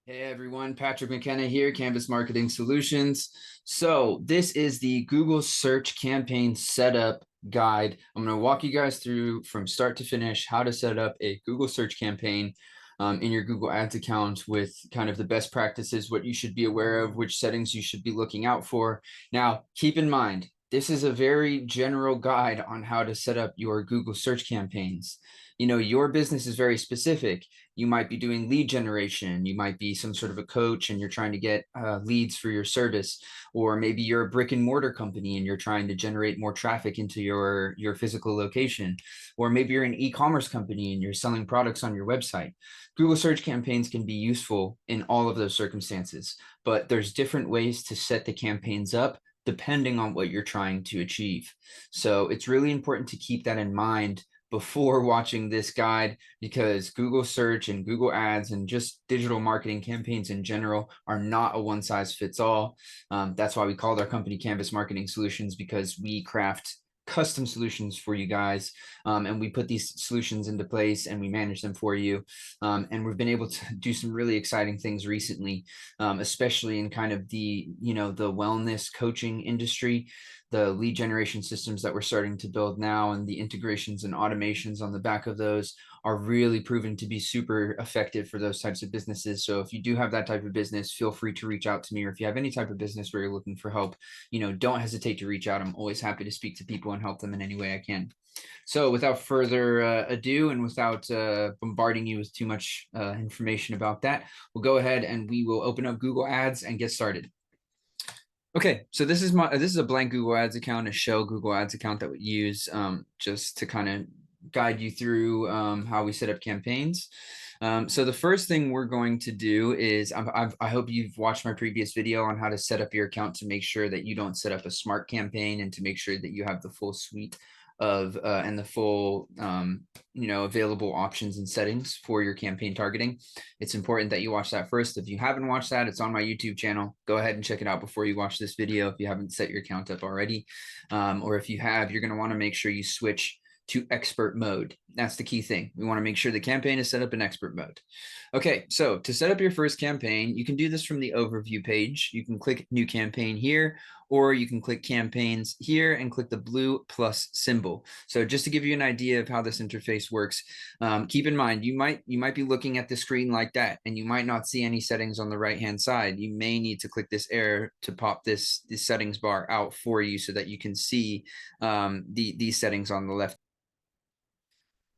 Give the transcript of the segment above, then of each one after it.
Hey everyone, Patrick McKenna here, Canvas Marketing Solutions. So this is the Google Search Campaign Setup Guide. I'm going to walk you guys through from start to finish how to set up a Google Search campaign in your Google Ads account with kind of the best practices, what you should be aware of, which settings you should be looking out for. Now, keep in mind, this is a very general guide on how to set up your Google Search campaigns. You know, your business is very specific. You might be doing lead generation. You might be some sort of a coach and you're trying to get leads for your service. Or maybe you're a brick and mortar company and you're trying to generate more traffic into your physical location. Or maybe you're an e-commerce company and you're selling products on your website. Google search campaigns can be useful in all of those circumstances, but there's different ways to set the campaigns up depending on what you're trying to achieve. So it's really important to keep that in mind before watching this guide, because Google search and Google ads and just digital marketing campaigns in general are not a one size fits all. That's why we called our company Canvas Marketing Solutions, because we craft custom solutions for you guys, and we put these solutions into place and we manage them for you, and we've been able to do some really exciting things recently, especially in kind of the the wellness coaching industry. The lead generation systems that we're starting to build now and the integrations and automations on the back of those are really proven to be super effective for those types of businesses. So if you do have that type of business, feel free to reach out to me. Or if you have any type of business where you're looking for help, don't hesitate to reach out. I'm always happy to speak to people and help them in any way I can. So without further ado, and without bombarding you with too much information about that, we'll go ahead and we will open up Google Ads and get started. Okay, so this is a blank Google Ads account, a show Google Ads account that we use just to kind of guide you through how we set up campaigns. So the first thing we're going to do is I hope you've watched my previous video on how to set up your account to make sure that you don't set up a smart campaign and to make sure that you have the full suite of and the full available options and settings for your campaign targeting. It's important that you watch that first. If you haven't watched that, it's on my YouTube channel. Go ahead and check it out before you watch this video if you haven't set your account up already, or if you have, you're going to want to make sure you switch to expert mode. That's the key thing. We want to make sure the campaign is set up in expert mode. Okay, so to set up your first campaign, you can do this from the overview page. You can click new campaign here, or you can click campaigns here and click the blue plus symbol. So just to give you an idea of how this interface works, keep in mind, you might be looking at the screen like that, and you might not see any settings on the right-hand side. You may need to click this arrow to pop this settings bar out for you so that you can see these settings on the left.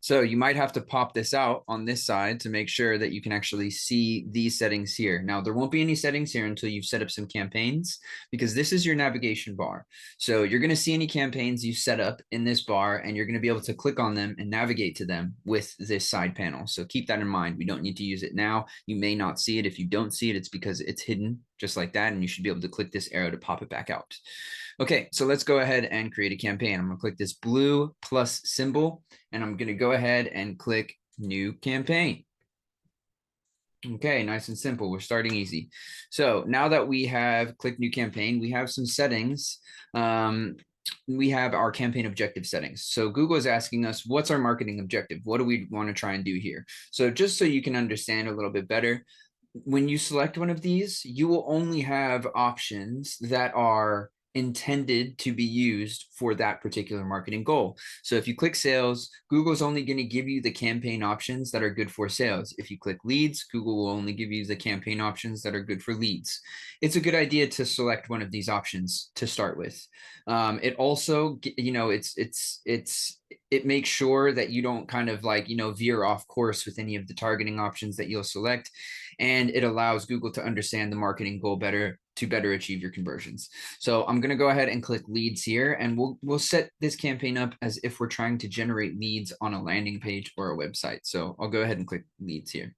So you might have to pop this out on this side to make sure that you can actually see these settings here. Now, there won't be any settings here until you've set up some campaigns, because this is your navigation bar. So you're going to see any campaigns you set up in this bar, and you're going to be able to click on them and navigate to them with this side panel. So keep that in mind. We don't need to use it now. You may not see it. If you don't see it, it's because it's hidden just like that, and you should be able to click this arrow to pop it back out. Okay, so let's go ahead and create a campaign. I'm going to click this blue plus symbol, and I'm going to go ahead and click new campaign. Okay, nice and simple. We're starting easy. So now that we have clicked new campaign, we have some settings. We have our campaign objective settings. So Google is asking us, what's our marketing objective? What do we want to try and do here? So just so you can understand a little bit better, when you select one of these, you will only have options that are intended to be used for that particular marketing goal. So if you click sales, Google's only going to give you the campaign options that are good for sales. If you click leads, Google will only give you the campaign options that are good for leads. It's a good idea to select one of these options to start with. It also, it makes sure that you don't kind of veer off course with any of the targeting options that you'll select, and it allows Google to understand the marketing goal better to better achieve your conversions. So I'm going to go ahead and click leads here, and we'll set this campaign up as if we're trying to generate leads on a landing page or a website. So I'll go ahead and click leads here.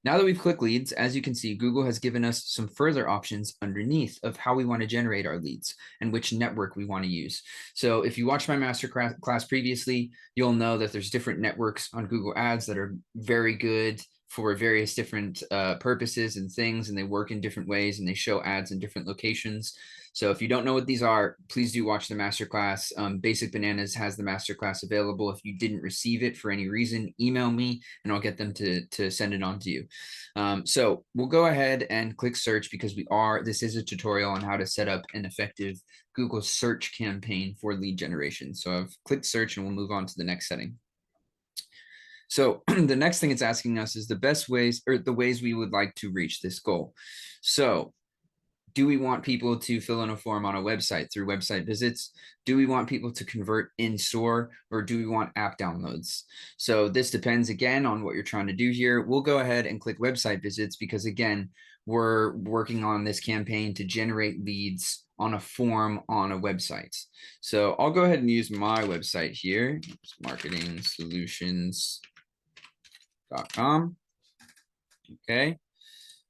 Now that we've clicked leads, as you can see, Google has given us some further options underneath of how we want to generate our leads and which network we want to use. So if you watched my master class previously, you'll know that there's different networks on Google Ads that are very good for various different purposes and things, and they work in different ways, and they show ads in different locations. So if you don't know what these are, please do watch the masterclass. Basic Bananas has the masterclass available. If you didn't receive it for any reason, email me and I'll get them to send it on to you. So we'll go ahead and click search because this is a tutorial on how to set up an effective Google search campaign for lead generation. So I've clicked search and we'll move on to the next setting. So the next thing it's asking us is the best ways or the ways we would like to reach this goal. So do we want people to fill in a form on a website through website visits? Do we want people to convert in store, or do we want app downloads? So this depends again on what you're trying to do here. We'll go ahead and click website visits because again, we're working on this campaign to generate leads on a form on a website. So I'll go ahead and use my website here, marketingsolutions.com. Okay.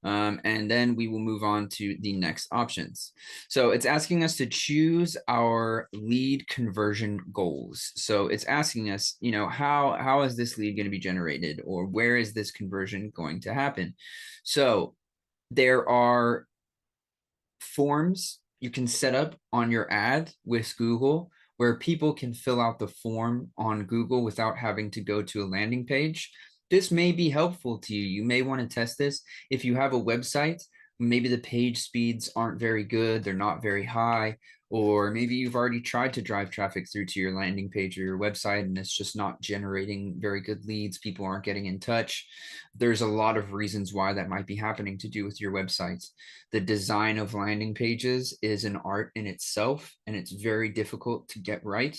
And then we will move on to the next options. So it's asking us to choose our lead conversion goals. So it's asking us, how is this lead going to be generated, or where is this conversion going to happen? So there are forms you can set up on your ad with Google where people can fill out the form on Google without having to go to a landing page. This may be helpful to you. You may want to test this. If you have a website, maybe the page speeds aren't very good, they're not very high, or maybe you've already tried to drive traffic through to your landing page or your website and it's just not generating very good leads. People aren't getting in touch. There's a lot of reasons why that might be happening to do with your websites. The design of landing pages is an art in itself, and it's very difficult to get right.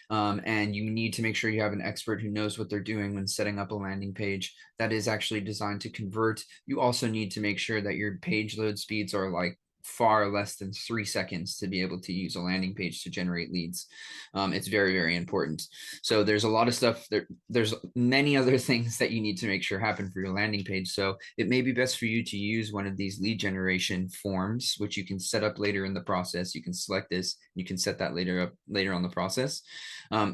And you need to make sure you have an expert who knows what they're doing when setting up a landing page that is actually designed to convert. You also need to make sure that your page load speeds are like far less than 3 seconds to be able to use a landing page to generate leads. It's very, very important. So there's a lot of stuff there. There's many other things that you need to make sure happen for your landing page. So it may be best for you to use one of these lead generation forms, which you can set up later in the process. You can select this, you can set that later on the process.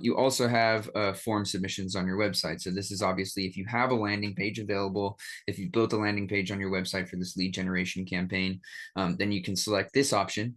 You also have form submissions on your website. So this is obviously if you have a landing page available, if you've built a landing page on your website for this lead generation campaign, then you can select this option.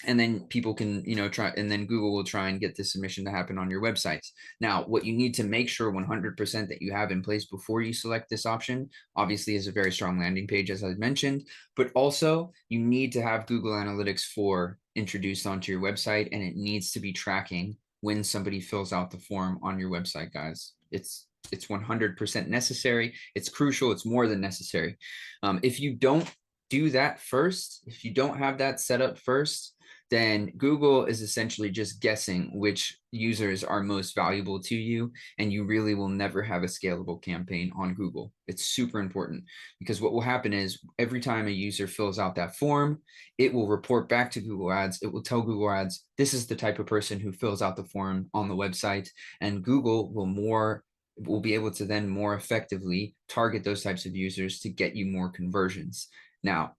And then people can, try, and then Google will try and get the submission to happen on your websites. Now, what you need to make sure 100% that you have in place before you select this option, obviously, is a very strong landing page, as I mentioned, but also you need to have Google Analytics 4 introduced onto your website, and it needs to be tracking when somebody fills out the form on your website, guys. It's 100% necessary. It's crucial. It's more than necessary. If you don't do that first, if you don't have that set up first, then Google is essentially just guessing which users are most valuable to you, and you really will never have a scalable campaign on Google. It's super important because what will happen is every time a user fills out that form, it will report back to Google Ads. It will tell Google Ads, this is the type of person who fills out the form on the website, and Google will be able to then more effectively target those types of users to get you more conversions. Now,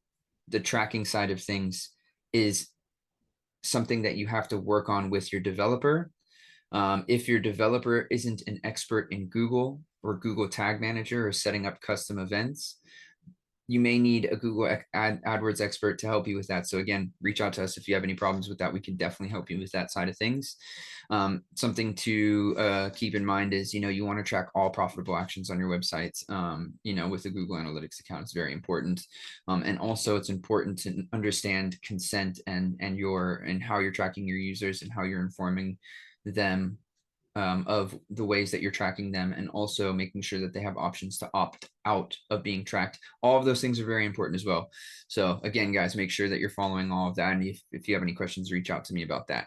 the tracking side of things is something that you have to work on with your developer. If your developer isn't an expert in Google or Google Tag Manager or setting up custom events, you may need a Google AdWords expert to help you with that. So again, reach out to us if you have any problems with that. We can definitely help you with that side of things. Something to keep in mind is, you want to track all profitable actions on your websites. With the Google Analytics account, it's very important. And also it's important to understand consent and how you're tracking your users and how you're informing them of the ways that you're tracking them, and also making sure that they have options to opt out of being tracked. All of those things are very important as well. So again, guys, make sure that you're following all of that. And if you have any questions, reach out to me about that.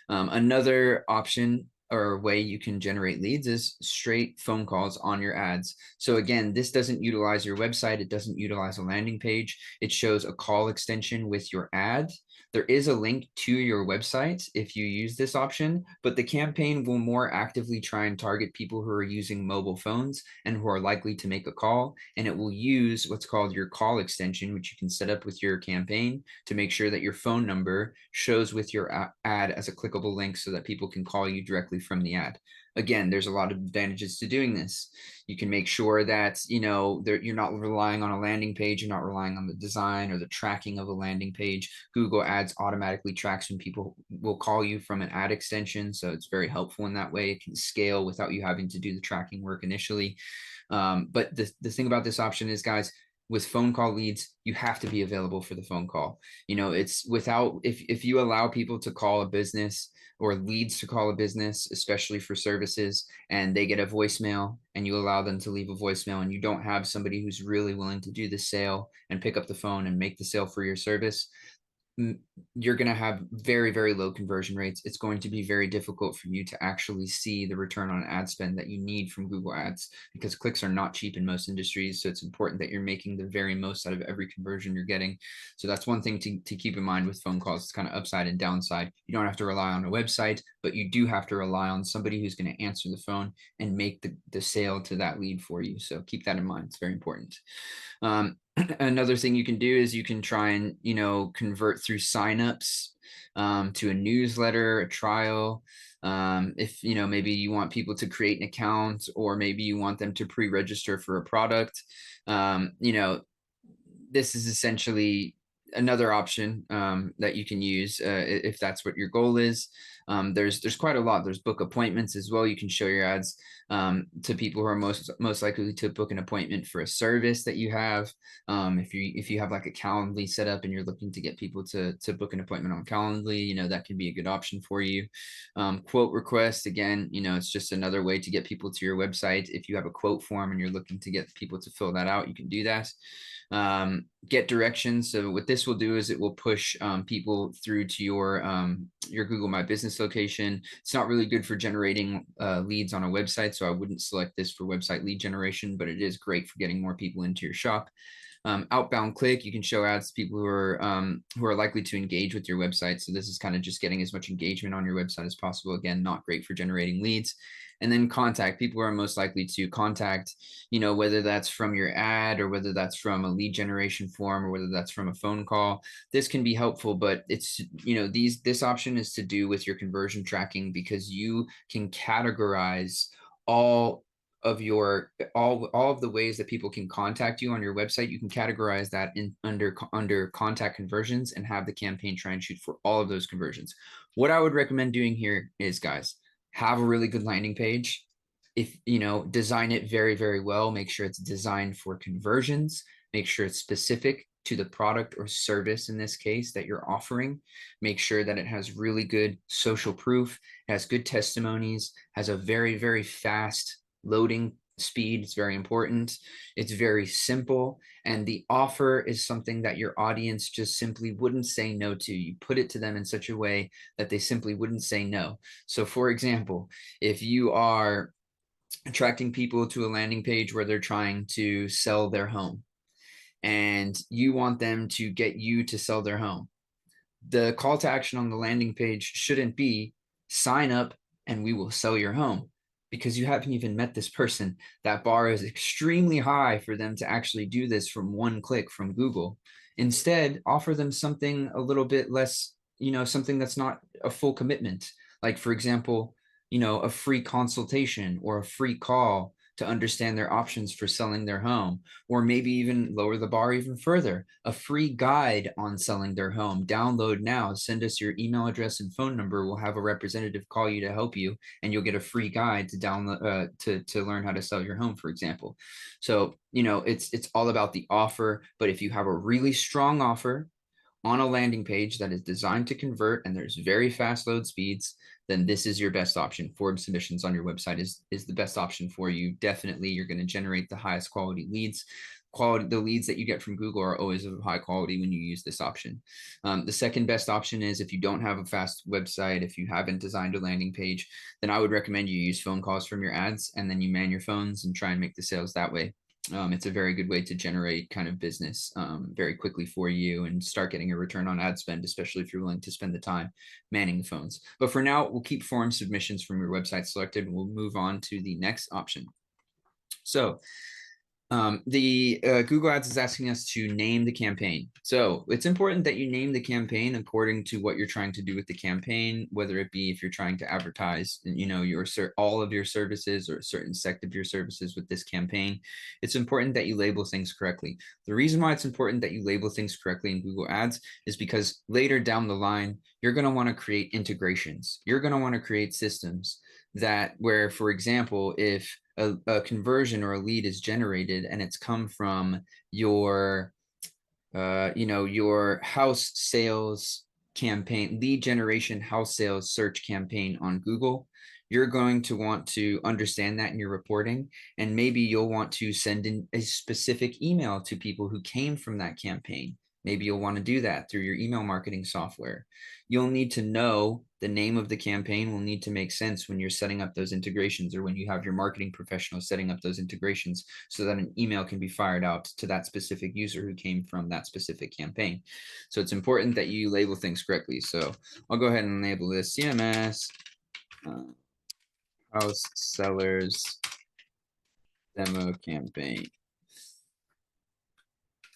Another option or way you can generate leads is straight phone calls on your ads. So again, this doesn't utilize your website. It doesn't utilize a landing page. It shows a call extension with your ad. There is a link to your website if you use this option, but the campaign will more actively try and target people who are using mobile phones and who are likely to make a call. And it will use what's called your call extension, which you can set up with your campaign to make sure that your phone number shows with your ad as a clickable link so that people can call you directly from the ad. Again, there's a lot of advantages to doing this. You can make sure that, you're not relying on a landing page, you're not relying on the design or the tracking of a landing page. Google Ads automatically tracks when people will call you from an ad extension, so it's very helpful in that way. It can scale without you having to do the tracking work initially. But the thing about this option is, guys, with phone call leads, you have to be available for the phone call. It's without, if you allow people to call a business or leads to call a business, especially for services, and they get a voicemail and you allow them to leave a voicemail and you don't have somebody who's really willing to do the sale and pick up the phone and make the sale for your service, you're going to have very, very low conversion rates. It's going to be very difficult for you to actually see the return on ad spend that you need from Google Ads, because clicks are not cheap in most industries. So it's important that you're making the very most out of every conversion you're getting. So that's one thing to keep in mind with phone calls. It's kind of upside and downside. You don't have to rely on a website, but you do have to rely on somebody who's going to answer the phone and make the sale to that lead for you. So keep that in mind. It's very important. Another thing you can do is you can try and, convert through signups to a newsletter, a trial. If, maybe you want people to create an account, or maybe you want them to pre-register for a product. This is essentially another option that you can use if that's what your goal is. There's quite a lot. There's book appointments as well. You can show your ads to people who are most likely to book an appointment for a service that you have. If you have like a Calendly set up and you're looking to get people to book an appointment on Calendly, that can be a good option for you. Quote request, again, it's just another way to get people to your website. If you have a quote form and you're looking to get people to fill that out, you can do that. Get directions. So what this will do is it will push people through to your Google My Business location. It's not really good for generating leads on a website, so I wouldn't select this for website lead generation, but it is great for getting more people into your shop. Outbound click, you can show ads to people who are likely to engage with your website. So this is kind of just getting as much engagement on your website as possible. Again, not great for generating leads. And then contact, people who are most likely to contact, whether that's from your ad or whether that's from a lead generation form or whether that's from a phone call. This can be helpful, but it's, this option is to do with your conversion tracking, because you can categorize all of the ways that people can contact you on your website. You can categorize that in under contact conversions and have the campaign try and shoot for all of those conversions. What I would recommend doing here is, guys, have a really good landing page. If design it very, very well. Make sure it's designed for conversions. Make sure it's specific to the product or service in this case that you're offering. Make sure that it has really good social proof, has good testimonies, has a very, very fast loading speed. It's very important. It's very simple. And the offer is something that your audience just simply wouldn't say no to. You put it to them in such a way that they simply wouldn't say no. So for example, if you are attracting people to a landing page where they're trying to sell their home and you want them to get you to sell their home, the call to action on the landing page shouldn't be sign up and we will sell your home, because you haven't even met this person. That bar is extremely high for them to actually do this from one click from Google. Instead, offer them something a little bit less, something that's not a full commitment. Like, for example, a free consultation or a free call to understand their options for selling their home, or maybe even lower the bar even further, a free guide on selling their home. Download now, send us your email address and phone number. We'll have a representative call you to help you, and you'll get a free guide to download to learn how to sell your home, for example. So, it's all about the offer. But if you have a really strong offer on a landing page that is designed to convert and there's very fast load speeds, then this is your best option. Form submissions on your website is the best option for you. Definitely, you're going to generate the highest quality leads. The leads that you get from Google are always of high quality when you use this option. The second best option is, if you don't have a fast website, if you haven't designed a landing page, then I would recommend you use phone calls from your ads, and then you man your phones and try and make the sales that way. It's a very good way to generate kind of business very quickly for you and start getting a return on ad spend, especially if you're willing to spend the time manning the phones. But for now, we'll keep form submissions from your website selected, and we'll move on to the next option. So Google Ads is asking us to name the campaign. So it's important that you name the campaign according to what you're trying to do with the campaign, whether it be if you're trying to advertise, your all of your services or a certain sect of your services with this campaign. It's important that you label things correctly. The reason why it's important that you label things correctly in Google Ads is because later down the line, you're going to want to create integrations. You're going to want to create systems that where, for example, if a conversion or a lead is generated and it's come from your your house sales campaign, lead generation house sales search campaign on Google, you're going to want to understand that in your reporting. And maybe you'll want to send in a specific email to people who came from that campaign. Maybe you'll want to do that through your email marketing software. You'll need to know the name of the campaign will need to make sense when you're setting up those integrations or when you have your marketing professional setting up those integrations so that an email can be fired out to that specific user who came from that specific campaign. So it's important that you label things correctly. So I'll go ahead and label this CMS house sellers demo campaign.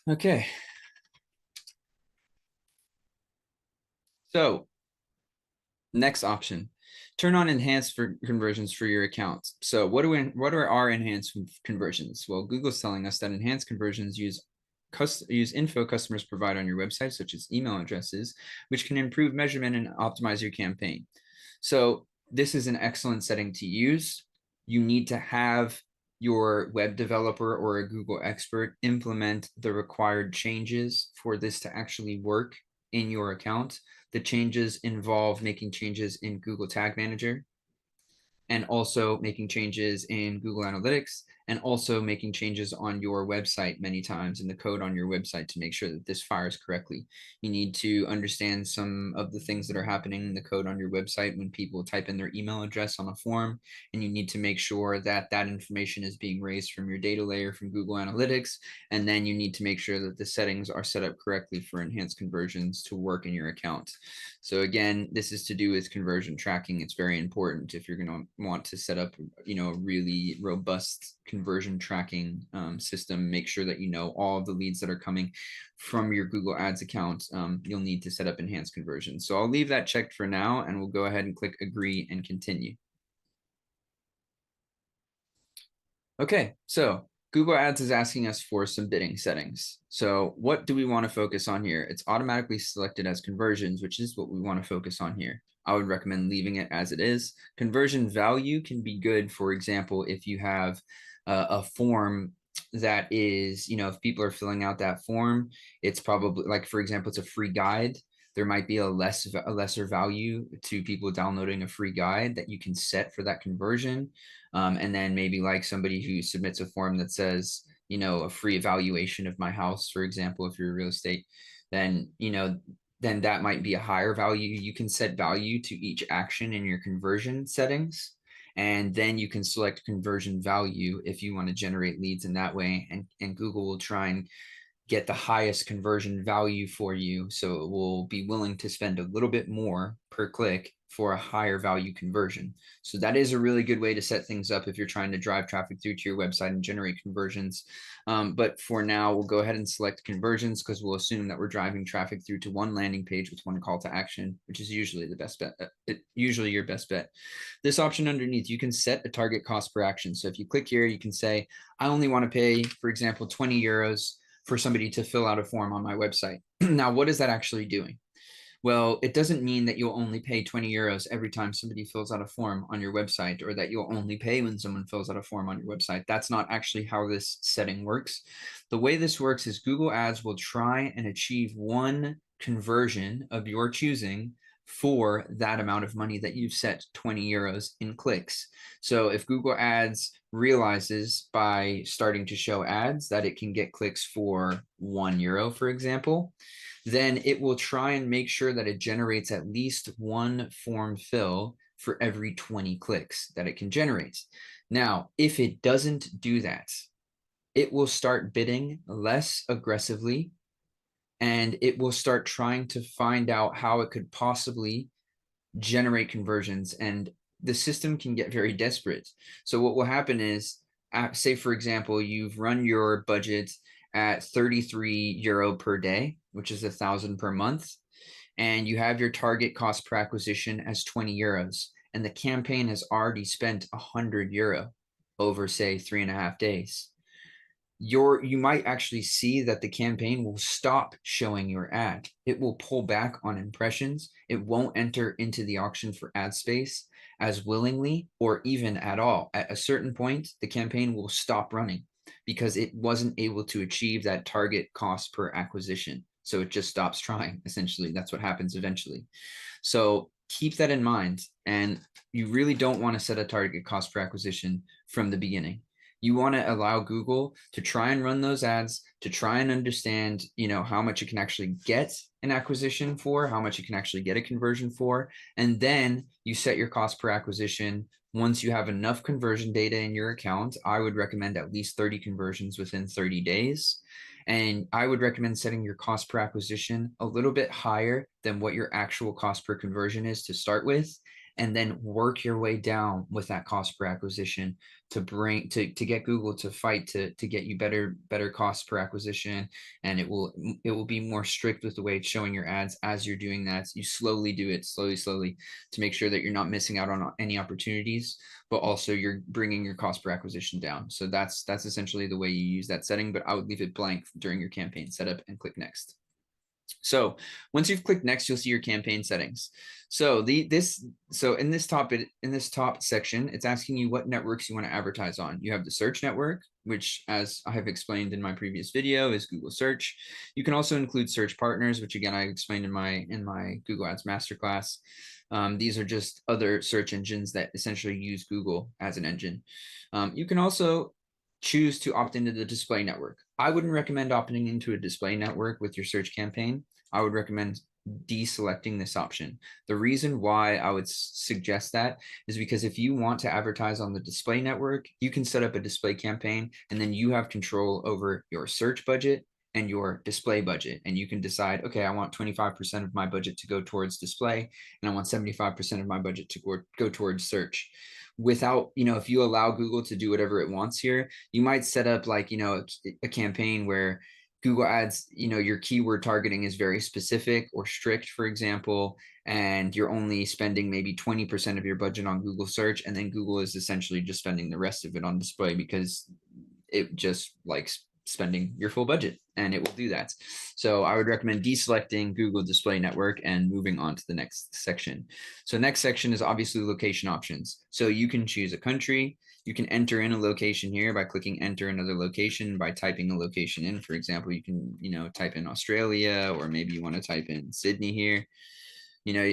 Okay. So next option, turn on enhanced for conversions for your account. So what are our enhanced conversions? Well, Google's telling us that enhanced conversions use info customers provide on your website, such as email addresses, which can improve measurement and optimize your campaign. So this is an excellent setting to use. You need to have your web developer or a Google expert implement the required changes for this to actually work in your account. The changes involve making changes in Google Tag Manager and also making changes in Google Analytics and also making changes on your website many times in the code on your website to make sure that this fires correctly. You need to understand some of the things that are happening in the code on your website when people type in their email address on a form, and you need to make sure that that information is being raised from your data layer from Google Analytics, and then you need to make sure that the settings are set up correctly for enhanced conversions to work in your account. So again, this is to do with conversion tracking. It's very important if you're going to want to set up, a really robust conversion tracking system. Make sure that you know all of the leads that are coming from your Google Ads account. You'll need to set up enhanced conversions. So I'll leave that checked for now, and we'll go ahead and click agree and continue. Okay, so Google Ads is asking us for some bidding settings. So what do we want to focus on here? It's automatically selected as conversions, which is what we want to focus on here. I would recommend leaving it as it is. Conversion value can be good, for example, if you have a form that is, if people are filling out that form, it's probably like, for example, it's a free guide. There might be a lesser value to people downloading a free guide that you can set for that conversion. And then maybe like somebody who submits a form that says, a free evaluation of my house, for example, if you're real estate, then, then that might be a higher value. You can set value to each action in your conversion settings. And then you can select conversion value if you want to generate leads in that way. And Google will try and get the highest conversion value for you. So it will be willing to spend a little bit more per click for a higher value conversion. So that is a really good way to set things up if you're trying to drive traffic through to your website and generate conversions. But for now, we'll go ahead and select conversions because we'll assume that we're driving traffic through to one landing page with one call to action, which is usually the best bet, usually your best bet. This option underneath, you can set a target cost per action. So if you click here, you can say, I only want to pay, for example, 20 euros for somebody to fill out a form on my website. Now, what is that actually doing? Well, it doesn't mean that you'll only pay 20 euros every time somebody fills out a form on your website, or that you'll only pay when someone fills out a form on your website. That's not actually how this setting works. The way this works is Google Ads will try and achieve one conversion of your choosing for that amount of money that you've set 20 euros in clicks. So if Google Ads realizes by starting to show ads that it can get clicks for €1, for example, then it will try and make sure that it generates at least one form fill for every 20 clicks that it can generate. Now, if it doesn't do that, it will start bidding less aggressively, and it will start trying to find out how it could possibly generate conversions, and the system can get very desperate. So what will happen is say for example, you've run your budget at 33 euro per day, which is 1,000 per month, and you have your target cost per acquisition as 20 euros, and the campaign has already spent 100 euro over, say, 3.5 days. You might actually see that the campaign will stop showing your ad. It will pull back on impressions. It won't enter into the auction for ad space as willingly or even at all. At a certain point, the campaign will stop running because it wasn't able to achieve that target cost per acquisition. So it just stops trying. Essentially, that's what happens eventually. So keep that in mind. And you really don't want to set a target cost per acquisition from the beginning. You want to allow Google to try and run those ads, to try and understand, how much you can actually get an acquisition for, how much you can actually get a conversion for. And then you set your cost per acquisition. Once you have enough conversion data in your account, I would recommend at least 30 conversions within 30 days. And I would recommend setting your cost per acquisition a little bit higher than what your actual cost per conversion is to start with, and then work your way down with that cost per acquisition to get Google to fight to get you better cost per acquisition. And it will be more strict with the way it's showing your ads as you're doing that. You slowly do it slowly to make sure that you're not missing out on any opportunities, but also you're bringing your cost per acquisition down. So that's essentially the way you use that setting, but I would leave it blank during your campaign setup and click next. So once you've clicked next, you'll see your campaign settings. So in this top section, it's asking you what networks you want to advertise on. You have the search network, which, as I have explained in my previous video, is Google Search. You can also include search partners, which again I explained in my Google Ads masterclass. These are just other search engines that essentially use Google as an engine. You can also choose to opt into the display network. I wouldn't recommend opting into a display network with your search campaign. I would recommend deselecting this option. The reason why I would suggest that is because if you want to advertise on the display network, you can set up a display campaign, and then you have control over your search budget and your display budget. And you can decide, okay, I want 25% of my budget to go towards display, and I want 75% of my budget to go towards search. Without, if you allow Google to do whatever it wants here, you might set up like, a campaign where Google Ads, your keyword targeting is very specific or strict, for example, and you're only spending maybe 20% of your budget on Google search, and then Google is essentially just spending the rest of it on display because it just likes spending your full budget, and it will do that. So I would recommend deselecting Google Display Network and moving on to the next section. So next section is obviously location options. So you can choose a country. You can enter in a location here by clicking enter another location by typing a location in. For example, you can, type in Australia, or maybe you want to type in Sydney here,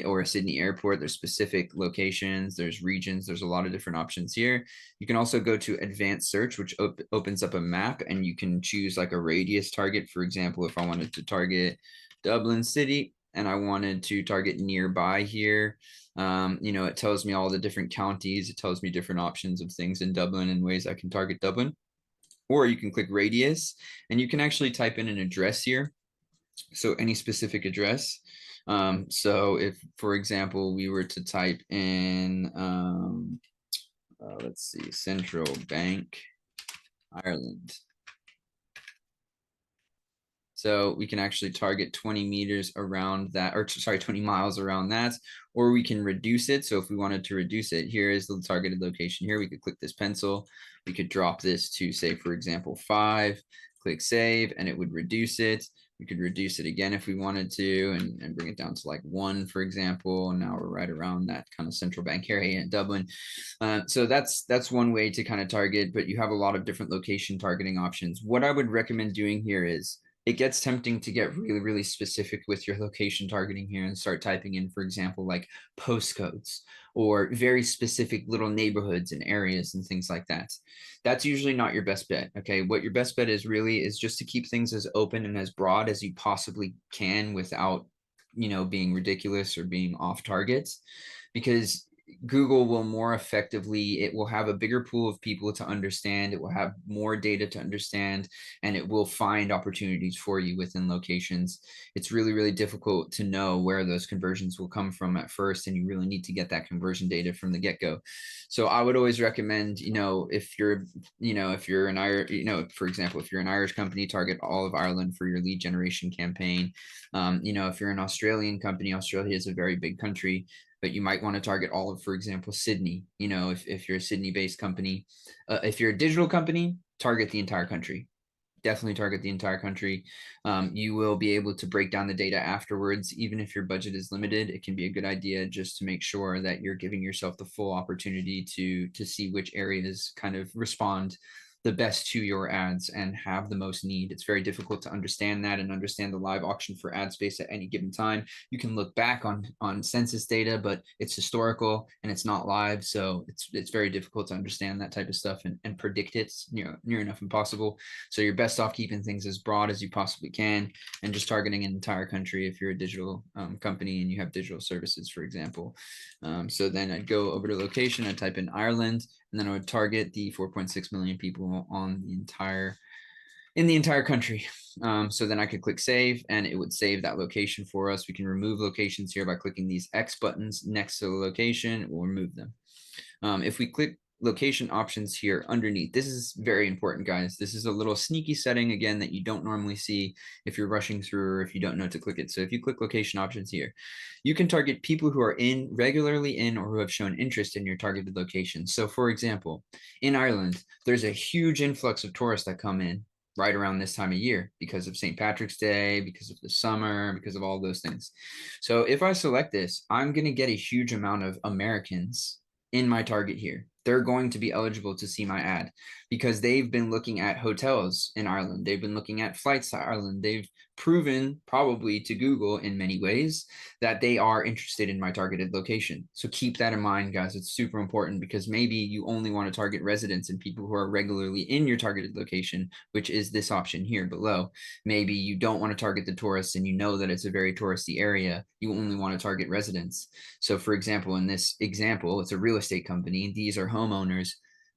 or a Sydney airport. There's specific locations, there's regions, there's a lot of different options here. You can also go to advanced search, which opens up a map, and you can choose like a radius target. For example, if I wanted to target Dublin City and I wanted to target nearby here, it tells me all the different counties. It tells me different options of things in Dublin and ways I can target Dublin. Or you can click radius, and you can actually type in an address here. So any specific address. So if, for example, we were to type in, let's see, Central Bank, Ireland. So we can actually target 20 meters around that, or sorry, 20 miles around that, or we can reduce it. So if we wanted to reduce it, here is the targeted location here. We could click this pencil. We could drop this to, say, for example, 5, click save, and it would reduce it. We could reduce it again if we wanted to, and bring it down to like 1, for example. And now we're right around that kind of central bank area in Dublin. So that's one way to kind of target, but you have a lot of different location targeting options. What I would recommend doing here is, it gets tempting to get really, really specific with your location targeting here and start typing in, for example, like postcodes or very specific little neighborhoods and areas and things like that. That's usually not your best bet. Okay. What your best bet is really is just to keep things as open and as broad as you possibly can without, being ridiculous or being off targets. Because Google will more effectively, it will have a bigger pool of people to understand, it will have more data to understand, and it will find opportunities for you within locations. It's really, really difficult to know where those conversions will come from at first, and you really need to get that conversion data from the get-go. So I would always recommend, if you're, if you're an Irish, for example, if you're an Irish company, target all of Ireland for your lead generation campaign. If you're an Australian company, Australia is a very big country, but you might want to target all of, for example, Sydney. If you're a Sydney-based company, if you're a digital company, target the entire country. Definitely target the entire country. You will be able to break down the data afterwards. Even if your budget is limited, it can be a good idea just to make sure that you're giving yourself the full opportunity to see which areas kind of respond the best to your ads and have the most need. It's very difficult to understand that and understand the live auction for ad space at any given time. You can look back on census data, but it's historical and it's not live, so it's very difficult to understand that type of stuff and predict it. It's near enough impossible. So you're best off keeping things as broad as you possibly can and just targeting an entire country if you're a digital company and you have digital services, for example. So then I'd go over to location, I'd type in Ireland, and then I would target the 4.6 million people in the entire country. So then I could click save and it would save that location for us. We can remove locations here by clicking these X buttons next to the location. We'll remove them. If we click location options here underneath, this is very important, guys. This is a little sneaky setting, again, that you don't normally see if you're rushing through or if you don't know to click it. So if you click location options here, you can target people who are regularly in or who have shown interest in your targeted location. So for example, in Ireland, there's a huge influx of tourists that come in right around this time of year because of St. Patrick's Day, because of the summer, because of all those things. So if I select this, I'm going to get a huge amount of Americans in my target here. They're going to be eligible to see my ad because they've been looking at hotels in Ireland. They've been looking at flights to Ireland. They've proven probably to Google in many ways that they are interested in my targeted location. So keep that in mind, guys. It's super important because maybe you only want to target residents and people who are regularly in your targeted location, which is this option here below. Maybe you don't want to target the tourists and you know that it's a very touristy area. You only want to target residents. So for example, in this example, it's a real estate company. These are homeowners.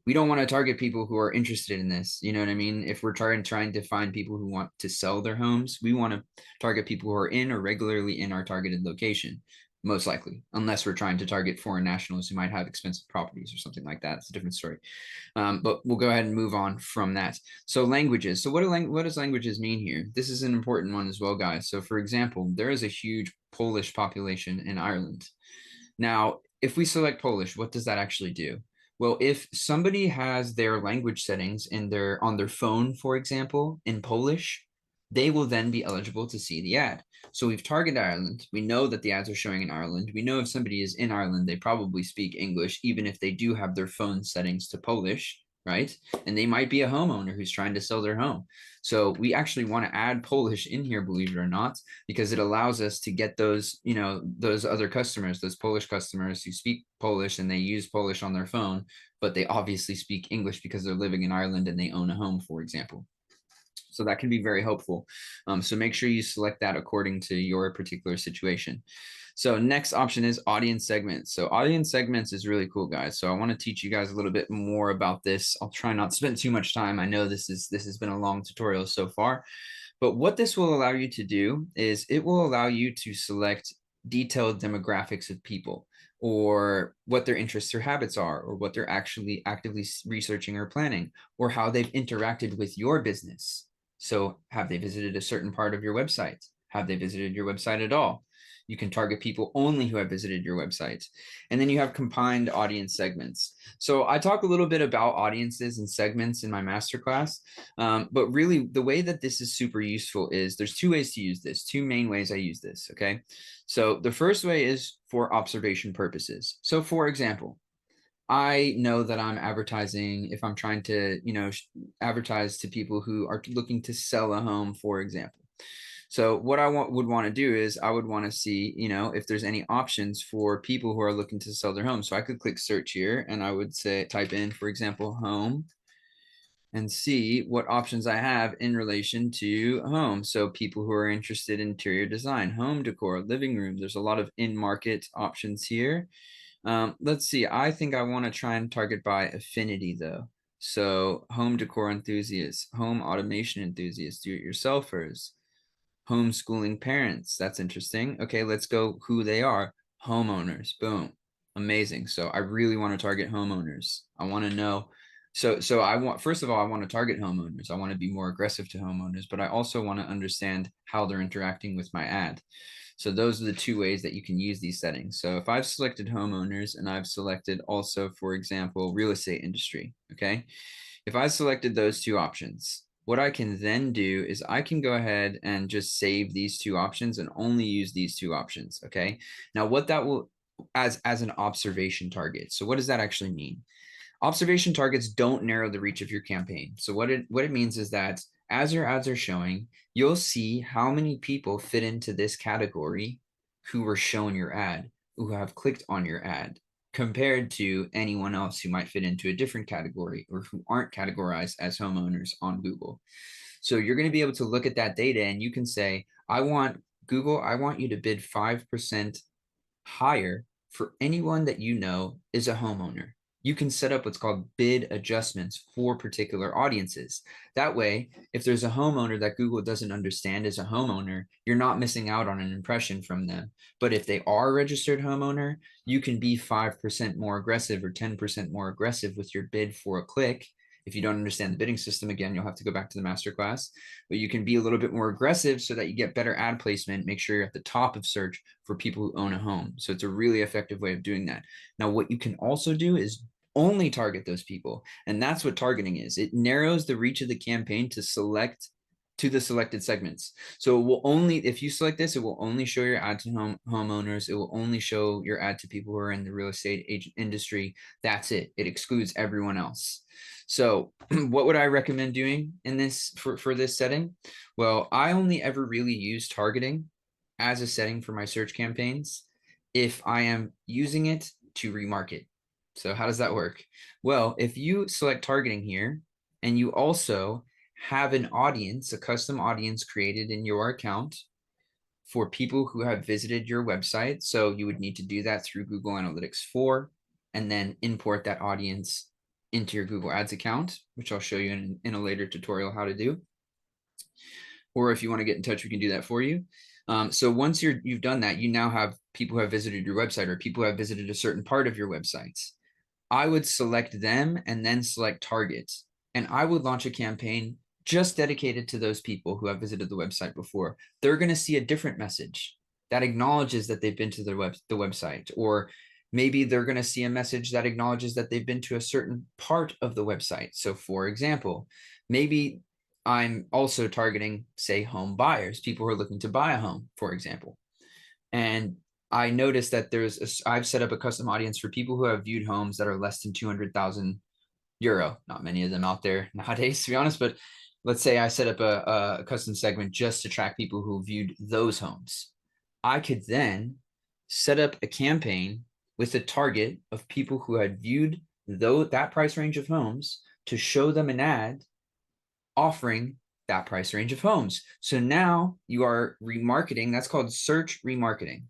We don't want to target people who are interested in this. You know what I mean? If we're trying to find people who want to sell their homes, we want to target people who are in or regularly in our targeted location, most likely, unless we're trying to target foreign nationals who might have expensive properties or something like that. It's a different story. But we'll go ahead and move on from that. So languages. So what does languages mean here? This is an important one as well, guys. So for example, there is a huge Polish population in Ireland. Now, if we select Polish, what does that actually do? Well, if somebody has their language settings on their phone, for example, in Polish, they will then be eligible to see the ad. So we've targeted Ireland. We know that the ads are showing in Ireland. We know if somebody is in Ireland, they probably speak English, even if they do have their phone settings to Polish, right? And they might be a homeowner who's trying to sell their home. So we actually want to add Polish in here, believe it or not, because it allows us to get those, those other customers, those Polish customers who speak Polish and they use Polish on their phone, but they obviously speak English because they're living in Ireland and they own a home, for example. So that can be very helpful. So make sure you select that according to your particular situation. So next option is audience segments. So audience segments is really cool, guys. So I want to teach you guys a little bit more about this. I'll try not to spend too much time. I know this has been a long tutorial so far, but what this will allow you to do is it will allow you to select detailed demographics of people, or what their interests or habits are, or what they're actually actively researching or planning, or how they've interacted with your business. So have they visited a certain part of your website? Have they visited your website at all? You can target people only who have visited your website. And then you have combined audience segments. So I talk a little bit about audiences and segments in my masterclass, but really the way that this is super useful is there's two ways to use this, two main ways I use this, okay? So the first way is for observation purposes. So for example, I know that I'm advertising if I'm trying to, advertise to people who are looking to sell a home, for example. So what I would want to do is I would want to see, if there's any options for people who are looking to sell their home. So I could click search here and I would say, type in, for example, home, and see what options I have in relation to home. So people who are interested in interior design, home decor, living room, there's a lot of in-market options here. Let's see. I think I want to try and target by affinity though. So home decor enthusiasts, home automation enthusiasts, do-it-yourselfers, homeschooling parents. That's interesting. Okay, let's go who they are. Homeowners. Boom. Amazing. So I really want to target homeowners. I want to know. So I want, first of all, I want to target homeowners. I want to be more aggressive to homeowners, but I also want to understand how they're interacting with my ad. So those are the two ways that you can use these settings. So if I've selected homeowners and I've selected also, for example, real estate industry, okay? If I selected those two options, what I can then do is I can go ahead and just save these two options and only use these two options, okay? Now what that will, as an observation target. So what does that actually mean? Observation targets don't narrow the reach of your campaign. So what it means is that as your ads are showing, you'll see how many people fit into this category who were shown your ad, who have clicked on your ad, compared to anyone else who might fit into a different category or who aren't categorized as homeowners on Google. So you're going to be able to look at that data and you can say, I want Google, I want you to bid 5% higher for anyone that you know is a homeowner. You can set up what's called bid adjustments for particular audiences. That way, if there's a homeowner that Google doesn't understand as a homeowner, you're not missing out on an impression from them. But if they are a registered homeowner, you can be 5% more aggressive or 10% more aggressive with your bid for a click. If you don't understand the bidding system, again, you'll have to go back to the masterclass, but you can be a little bit more aggressive so that you get better ad placement. Make sure you're at the top of search for people who own a home. So it's a really effective way of doing that. Now, what you can also do is only target those people. And that's what targeting is. It narrows the reach of the campaign to the selected segments. So it will only, if you select this, it will only show your ad to homeowners. It will only show your ad to people who are in the real estate agent industry. That's it. It excludes everyone else. So what would I recommend doing in this for this setting? Well, I only ever really use targeting as a setting for my search campaigns if I am using it to remarket. So how does that work? Well, if you select targeting here and you also have an audience, a custom audience created in your account for people who have visited your website. So you would need to do that through Google Analytics 4 and then import that audience into your Google Ads account, which I'll show you in a later tutorial how to do. Or if you want to get in touch, we can do that for you. So once you've done that, you now have people who have visited your website or people who have visited a certain part of your website. I would select them and then select target. And I would launch a campaign just dedicated to those people who have visited the website before. They're going to see a different message that acknowledges that they've been to the website, or maybe they're going to see a message that acknowledges that they've been to a certain part of the website. So for example, maybe I'm also targeting, say, home buyers, people who are looking to buy a home, for example. And I noticed that I've set up a custom audience for people who have viewed homes that are less than 200,000 euro. Not many of them out there nowadays, to be honest, but let's say I set up a custom segment just to track people who viewed those homes. I could then set up a campaign with a target of people who had viewed that price range of homes to show them an ad offering that price range of homes. So now you are remarketing. That's called search remarketing.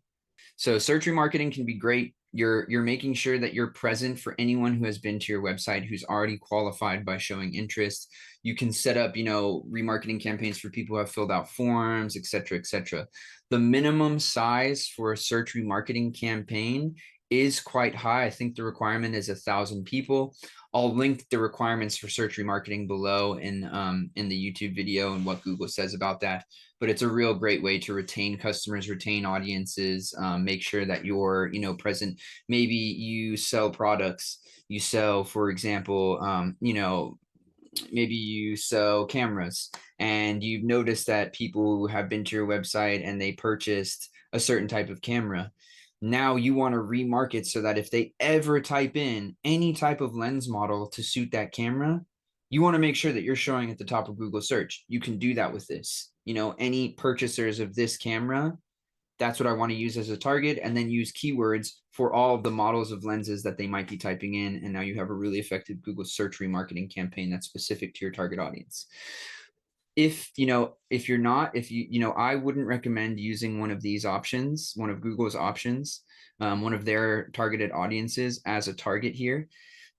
So search remarketing can be great. You're making sure that you're present for anyone who has been to your website who's already qualified by showing interest. You can set up, remarketing campaigns for people who have filled out forms, et cetera, et cetera. The minimum size for a search remarketing campaign is quite high. I think the requirement is 1,000 people. I'll link the requirements for search remarketing below in the YouTube video and what Google says about that. But it's a real great way to retain customers, retain audiences, make sure that you're, present. Maybe you sell products. You sell, for example, maybe you sell cameras and you've noticed that people have been to your website and they purchased a certain type of camera. Now you want to remarket so that if they ever type in any type of lens model to suit that camera, you want to make sure that you're showing at the top of Google search. You can do that with this. Any purchasers of this camera, that's what I want to use as a target, and then use keywords for all of the models of lenses that they might be typing in. And now you have a really effective Google search remarketing campaign that's specific to your target audience. if if you're not, if I wouldn't recommend using one of these options, one of Google's options, one of their targeted audiences as a target here.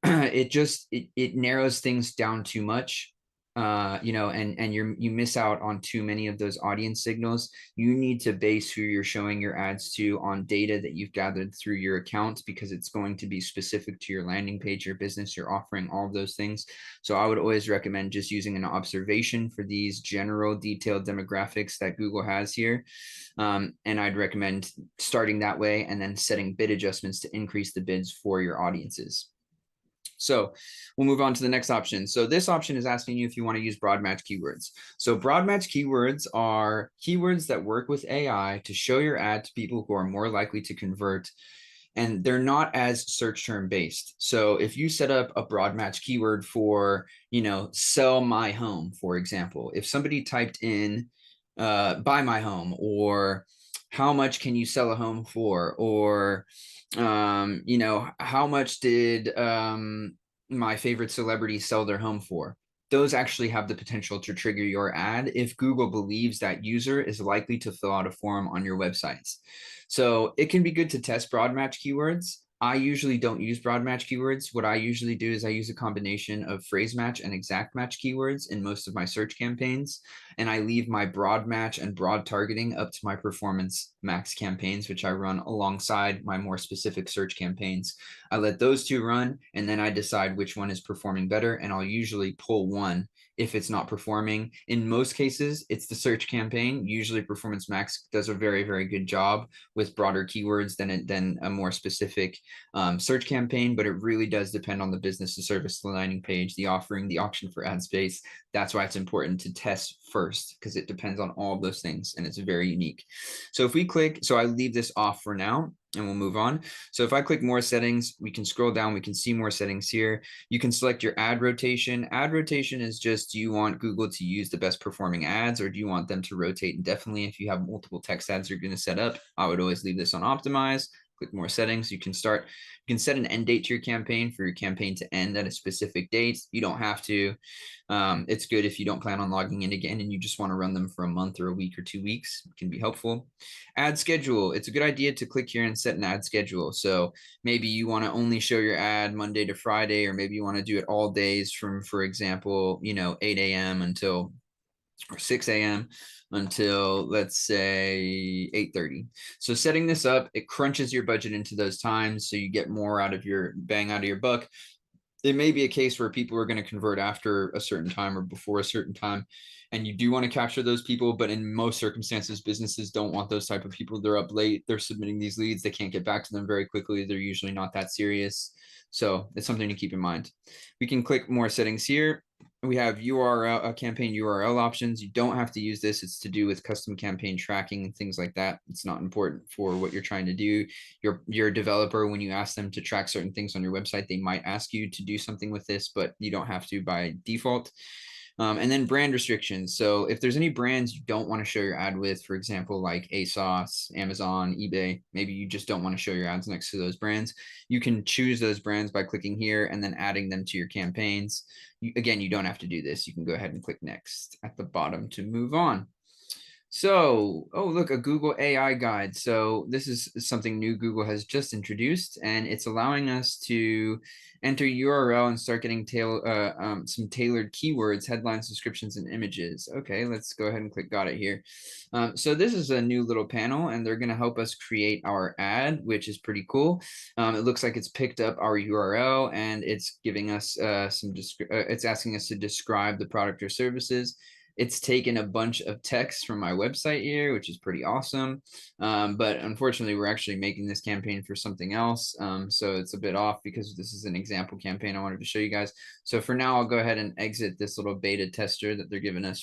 It narrows things down too much, and you miss out on too many of those audience signals. You need to base who you're showing your ads to on data that you've gathered through your account, because it's going to be specific to your landing page, your business, your offering, all of those things. So I would always recommend just using an observation for these general detailed demographics that Google has here. And I'd recommend starting that way and then setting bid adjustments to increase the bids for your audiences. So we'll move on to the next option. So this option is asking you if you want to use broad match keywords. So broad match keywords are keywords that work with AI to show your ad to people who are more likely to convert, and they're not as search term based. So if you set up a broad match keyword for, sell my home, for example, if somebody typed in buy my home, or how much can you sell a home for, or how much did my favorite celebrity sell their home for, those actually have the potential to trigger your ad if Google believes that user is likely to fill out a form on your websites. So it can be good to test broad match keywords. I usually don't use broad match keywords. What I usually do is I use a combination of phrase match and exact match keywords in most of my search campaigns. And I leave my broad match and broad targeting up to my performance max campaigns, which I run alongside my more specific search campaigns. I let those two run, and then I decide which one is performing better. And I'll usually pull one if it's not performing. In most cases, it's the search campaign. Usually Performance Max does a very, very good job with broader keywords than a more specific search campaign, but it really does depend on the business, the service, the landing page, the offering, the auction for ad space. That's why it's important to test first, because it depends on all of those things and it's very unique. So if we click, so I leave this off for now and we'll move on. So if I click more settings, we can scroll down, we can see more settings here. You can select your ad rotation. Ad rotation is just, do you want Google to use the best performing ads, or do you want them to rotate indefinitely? If you have multiple text ads you're going to set up, I would always leave this on optimize. Click more settings. You can set an end date to your campaign for your campaign to end at a specific date. You don't have to. It's good if you don't plan on logging in again and you just want to run them for a month or a week or 2 weeks. It can be helpful. Ad schedule. It's a good idea to click here and set an ad schedule. So maybe you want to only show your ad Monday to Friday, or maybe you want to do it all days from, for example, 8 a.m. until, or 6 a.m. until, let's say, 8:30. So setting this up, it crunches your budget into those times so you get more out of your bang out of your buck. It may be a case where people are going to convert after a certain time or before a certain time, and you do want to capture those people, but in most circumstances, businesses don't want those type of people. They're up late, they're submitting these leads, they can't get back to them very quickly, they're usually not that serious. So it's something to keep in mind. We can click more settings here. We have URL, campaign URL options. You don't have to use this. It's to do with custom campaign tracking and things like that. It's not important for what you're trying to do. Your developer, when you ask them to track certain things on your website, they might ask you to do something with this, but you don't have to by default. And then brand restrictions. So if there's any brands you don't want to show your ad with, for example, like ASOS, Amazon, eBay, maybe you just don't want to show your ads next to those brands, you can choose those brands by clicking here and then adding them to your campaigns. Again, you don't have to do this. You can go ahead and click next at the bottom to move on. So, oh, look, a Google AI guide. So this is something new Google has just introduced, and it's allowing us to enter URL and start getting some tailored keywords, headlines, descriptions, and images. Okay, let's go ahead and click got it here. So this is a new little panel, and they're going to help us create our ad, which is pretty cool. It looks like it's picked up our URL, and it's giving us it's asking us to describe the product or services. It's taken a bunch of text from my website here, which is pretty awesome. But unfortunately, we're actually making this campaign for something else. So it's a bit off because this is an example campaign I wanted to show you guys. So for now, I'll go ahead and exit this little beta tester that they're giving us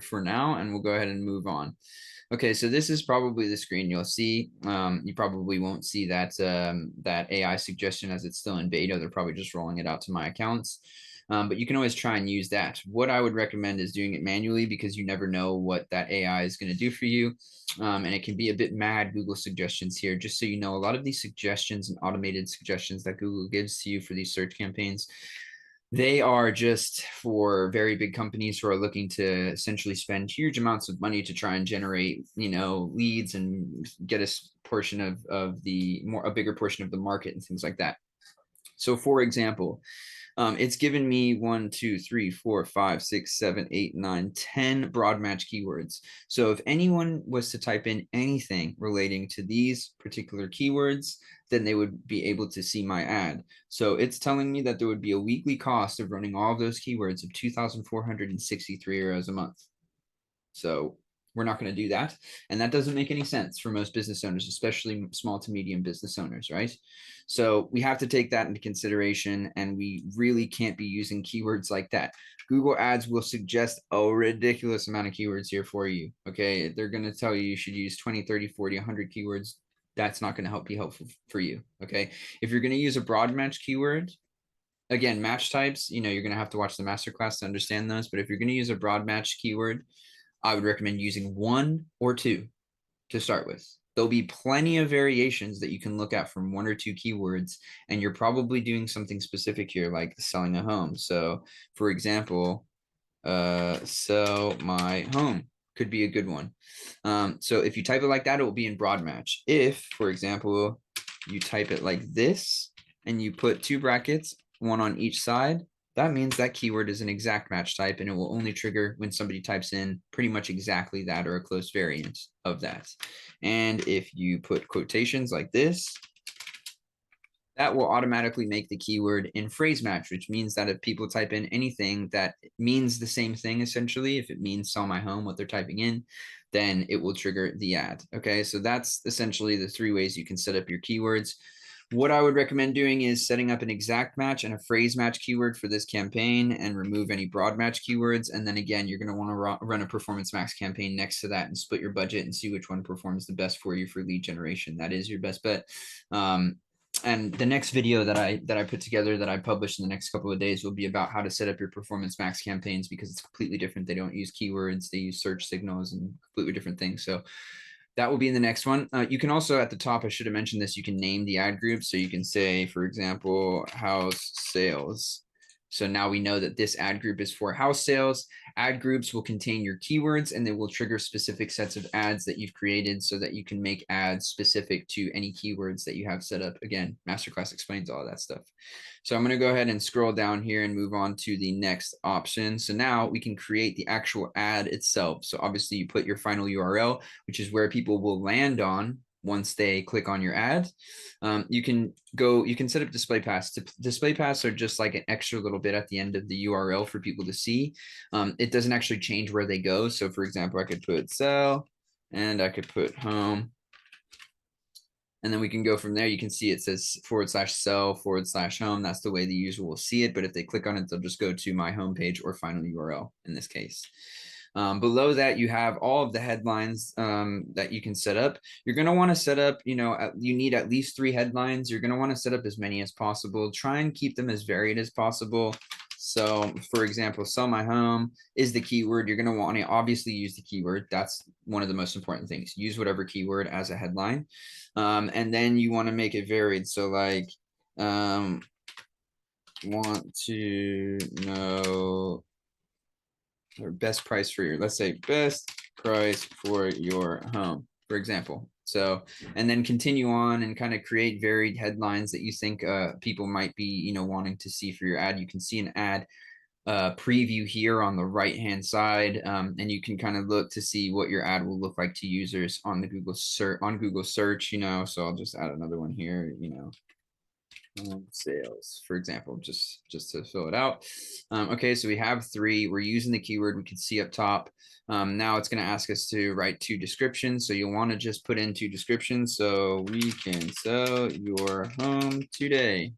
for now, and we'll go ahead and move on. Okay, so this is probably the screen you'll see. You probably won't see that AI suggestion as it's still in beta. They're probably just rolling it out to my accounts. But you can always try and use that. What I would recommend is doing it manually, because you never know what that AI is going to do for you. And it can be a bit mad, Google suggestions here. Just so you know, a lot of these suggestions and automated suggestions that Google gives to you for these search campaigns, They are just for very big companies who are looking to essentially spend huge amounts of money to try and generate, leads and get a portion of the more a bigger portion of the market and things like that. So, for example, it's given me 1, 2, 3, 4, 5, 6, 7, 8, 9, 10 broad match keywords. So if anyone was to type in anything relating to these particular keywords, then they would be able to see my ad. So it's telling me that there would be a weekly cost of running all of those keywords of 2,463 euros a month. So we're not going to do that. And that doesn't make any sense for most business owners, especially small to medium business owners, right? So we have to take that into consideration, and we really can't be using keywords like that. Google Ads will suggest a ridiculous amount of keywords here for you. Okay. They're going to tell you should use 20, 30, 40, 100 keywords. That's not going to be helpful for you. Okay. If you're going to use a broad match keyword, again, match types, you're going to have to watch the masterclass to understand those. But if you're going to use a broad match keyword, I would recommend using 1 or 2 to start with. There'll be plenty of variations that you can look at from 1 or 2 keywords, and you're probably doing something specific here, like selling a home. So, for example, sell my home could be a good one. So if you type it like that, it will be in broad match. If, for example, you type it like this and you put 2 brackets, 1 on each side, that means that keyword is an exact match type, and it will only trigger when somebody types in pretty much exactly that or a close variant of that. And if you put quotations like this, that will automatically make the keyword in phrase match, which means that if people type in anything that means the same thing, essentially, if it means sell my home, what they're typing in, then it will trigger the ad. Okay, so that's essentially the 3 ways you can set up your keywords. What I would recommend doing is setting up an exact match and a phrase match keyword for this campaign and remove any broad match keywords. And then again, you're going to want to run a performance max campaign next to that and split your budget and see which one performs the best for you for lead generation. That is your best bet. And the next video that I put together that I publish in the next couple of days will be about how to set up your performance max campaigns, because it's completely different. They don't use keywords, they use search signals and completely different things. So that will be in the next one. You can also, at the top, I should have mentioned this, you can name the ad group. So you can say, for example, house sales. So now we know that this ad group is for house sales. Ad groups will contain your keywords, and they will trigger specific sets of ads that you've created so that you can make ads specific to any keywords that you have set up. Again, masterclass explains all of that stuff. So I'm going to go ahead and scroll down here and move on to the next option. So now we can create the actual ad itself. So obviously you put your final URL, which is where people will land on once they click on your ad. You can set up display paths. Display paths are just like an extra little bit at the end of the URL for people to see. It doesn't actually change where they go. So for example, I could put sell and I could put home. And then we can go from there. You can see it says /sell/home. That's the way the user will see it. But if they click on it, they'll just go to my homepage or final URL in this case. Below that, you have all of the headlines that you can set up. You're going to want to set up, you need at least 3 headlines. You're going to want to set up as many as possible. Try and keep them as varied as possible. So for example, sell my home is the keyword. You're going to want to obviously use the keyword. That's one of the most important things. Use whatever keyword as a headline. And then you want to make it varied. So like, want to know or best price for your, let's say best price for your home, for example. So, and then continue on and kind of create varied headlines that you think people might be, wanting to see for your ad. You can see an ad preview here on the right hand side, and you can kind of look to see what your ad will look like to users on the Google search, so I'll just add another one here, sales, for example, just to fill it out. Okay, so we have 3. We're using the keyword we can see up top. Now it's going to ask us to write 2 descriptions. So you'll want to just put in 2 descriptions. So we can sell your home today.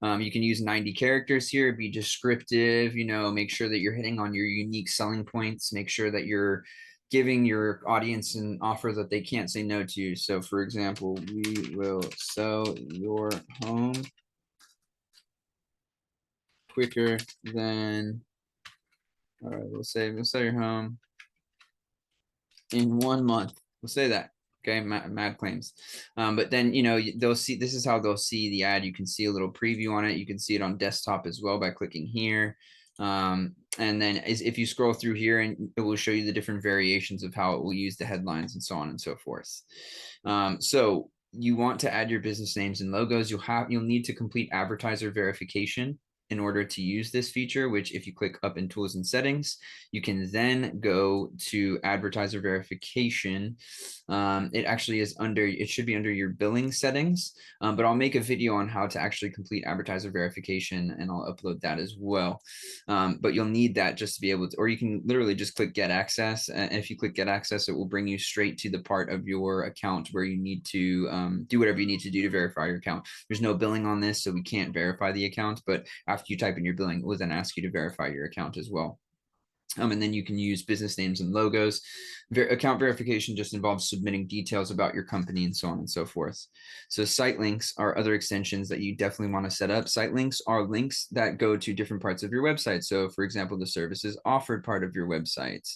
You can use 90 characters here, be descriptive, make sure that you're hitting on your unique selling points, make sure that you're giving your audience an offer that they can't say no to. So for example, we will sell your home quicker than, all right, we'll sell your home in 1 month. We'll say that. Okay, mad claims. But then, you know, they'll see, this is how they'll see the ad. You can see a little preview on it. You can see it on desktop as well by clicking here. And then if you scroll through here, and it will show you the different variations of how it will use the headlines and so on and so forth. So you want to add your business names and logos. You'll need to complete advertiser verification in order to use this feature, which if you click up in tools and settings, you can then go to advertiser verification. It actually is under, it should be under your billing settings, but I'll make a video on how to actually complete advertiser verification and I'll upload that as well. But you'll need that just to be able to, or you can literally just click get access. And if you click get access, it will bring you straight to the part of your account where you need to do whatever you need to do to verify your account. There's no billing on this, so we can't verify the account, but after you type in your billing, it will then ask you to verify your account as well. And then you can use business names and logos. Account verification just involves submitting details about your company and so on and so forth. So site links are other extensions that you definitely want to set up. Site links are links that go to different parts of your website. So for example, the services offered part of your website.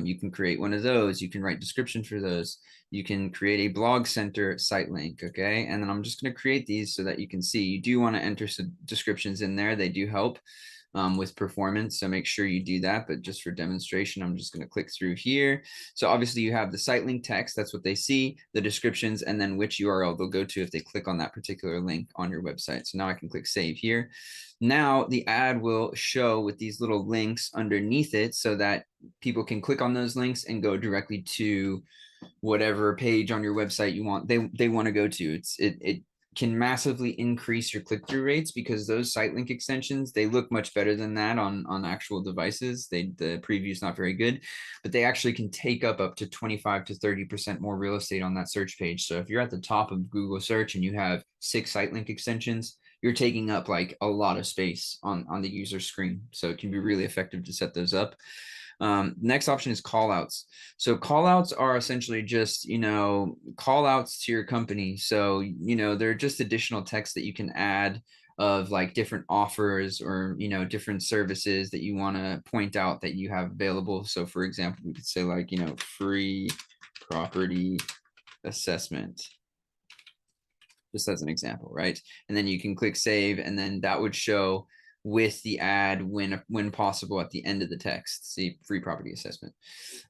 You can create one of those. You can write description for those. You can create a blog center site link, okay? And then I'm just going to create these so that you can see. You do want to enter some descriptions in there. They do help with performance. So make sure you do that. But just for demonstration, I'm just going to click through here. So obviously you have the site link text. That's what they see, the descriptions, and then which URL they'll go to if they click on that particular link on your website. So now I can click save here. Now the ad will show with these little links underneath it so that people can click on those links and go directly to whatever page on your website you want they want to go to. It can massively increase your click-through rates because those site link extensions, they look much better than that on actual devices. The preview is not very good, but they actually can take up to 25 to 30% more real estate on that search page. So if you're at the top of Google search and you have 6 site link extensions, you're taking up like a lot of space on the user screen. So it can be really effective to set those up. Next option is call outs. So call outs are essentially just, you know, call outs to your company. So, you know, they're just additional text that you can add of like different offers or, you know, different services that you want to point out that you have available. So for example, we could say like, you know, free property assessment, just as an example, right? And then you can click save, and then that would show with the ad when possible at the end of the text. See, free property assessment.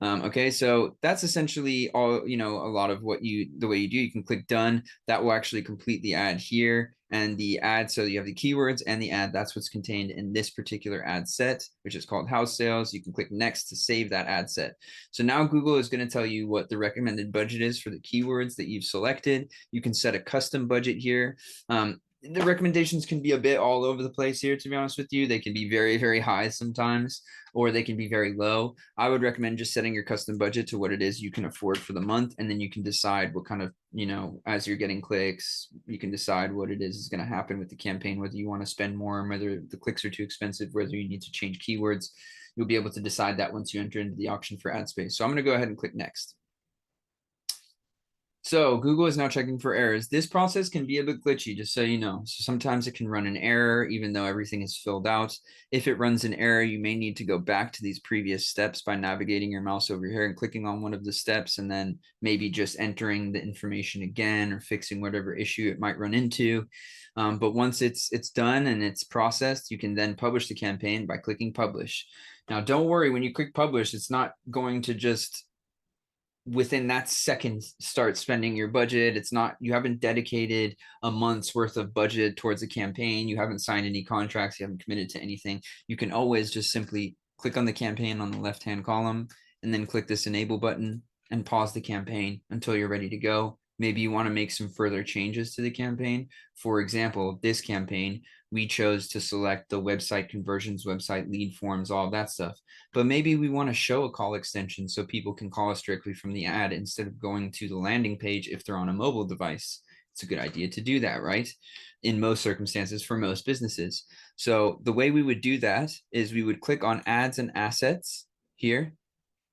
Okay, so that's essentially all, you know, a lot of what the way you do. You can click done. That will actually complete the ad here. And the ad, so you have the keywords and the ad, that's what's contained in this particular ad set, which is called house sales. You can click next to save that ad set. So now Google is going to tell you what the recommended budget is for the keywords that you've selected. You can set a custom budget here. The recommendations can be a bit all over the place here, to be honest with you. They can be very, very high sometimes, or they can be very low. I would recommend just setting your custom budget to what it is you can afford for the month. And then you can decide what kind of, you know, as you're getting clicks, you can decide what it is going to happen with the campaign, whether you want to spend more, whether the clicks are too expensive, whether you need to change keywords. You'll be able to decide that once you enter into the auction for ad space. So I'm going to go ahead and click next. So Google is now checking for errors. This process can be a bit glitchy, just so you know. So sometimes it can run an error, even though everything is filled out. If it runs an error, you may need to go back to these previous steps by navigating your mouse over here and clicking on one of the steps, and then maybe just entering the information again or fixing whatever issue it might run into. But once it's done and it's processed, you can then publish the campaign by clicking publish. Now, don't worry, when you click publish, it's not going to just within that second start spending your budget. It's not, you haven't dedicated a month's worth of budget towards a campaign. You haven't signed any contracts. You haven't committed to anything. You can always just simply click on the campaign on the left-hand column and then click this enable button and pause the campaign until you're ready to go. Maybe you want to make some further changes to the campaign. For example, this campaign, we chose to select the website conversions, website lead forms, all of that stuff. But maybe we want to show a call extension so people can call us directly from the ad instead of going to the landing page if they're on a mobile device. It's a good idea to do that, right? In most circumstances for most businesses. So the way we would do that is we would click on ads and assets here.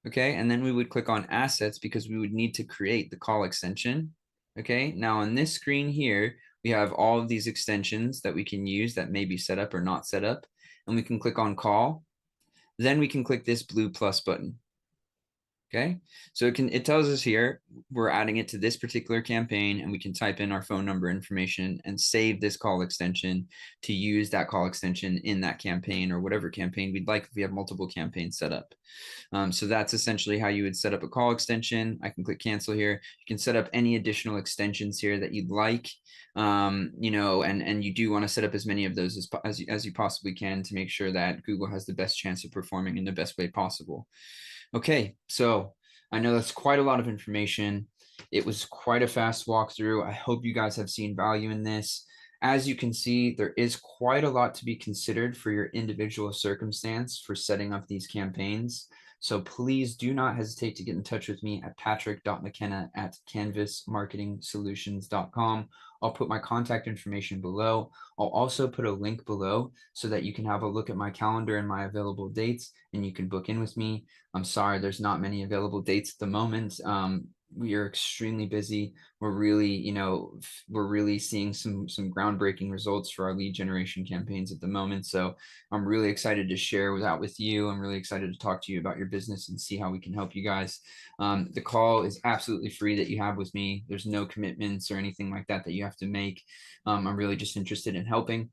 Okay, and then we would click on assets because we would need to create the call extension. Okay, now on this screen here, we have all of these extensions that we can use that may be set up or not set up. And we can click on call. Then we can click this blue plus button. Okay, so it tells us here we're adding it to this particular campaign, and we can type in our phone number information and save this call extension to use that call extension in that campaign or whatever campaign we'd like if we have multiple campaigns set up. So that's essentially how you would set up a call extension. I can click cancel here. You can set up any additional extensions here that you'd like. You know, and you do want to set up as many of those as you possibly can to make sure that Google has the best chance of performing in the best way possible. Okay, so I know that's quite a lot of information. It was quite a fast walkthrough. I hope you guys have seen value in this. As you can see, there is quite a lot to be considered for your individual circumstance for setting up these campaigns. So please do not hesitate to get in touch with me at patrick.mckenna@canvasmarketingsolutions.com. I'll put my contact information below. I'll also put a link below so that you can have a look at my calendar and my available dates, and you can book in with me. I'm sorry, there's not many available dates at the moment. We are extremely busy. We're really, you know, we're really seeing some groundbreaking results for our lead generation campaigns at the moment. So I'm really excited to share that with you. I'm really excited to talk to you about your business and see how we can help you guys. The call is absolutely free that you have with me. There's no commitments or anything like that that you have to make. I'm really just interested in helping.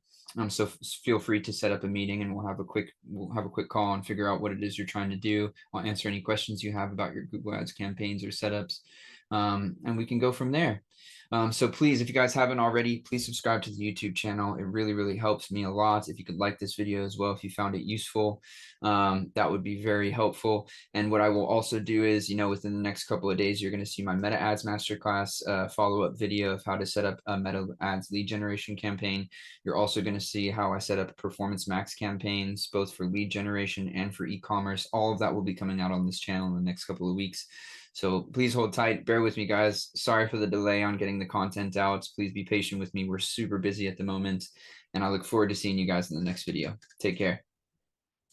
So feel free to set up a meeting, and we'll have a quick call and figure out what it is you're trying to do. I'll answer any questions you have about your Google Ads campaigns or setups, and we can go from there. So please, if you guys haven't already, please subscribe to the YouTube channel. It really, really helps me a lot. If you could like this video as well, if you found it useful, that would be very helpful. And what I will also do is, you know, within the next couple of days, you're going to see my Meta Ads Masterclass follow-up video of how to set up a Meta Ads lead generation campaign. You're also going to see how I set up Performance Max campaigns, both for lead generation and for e-commerce. All of that will be coming out on this channel in the next couple of weeks. So please hold tight. Bear with me, guys. Sorry for the delay on getting the content out. Please be patient with me. We're super busy at the moment, and I look forward to seeing you guys in the next video. Take care.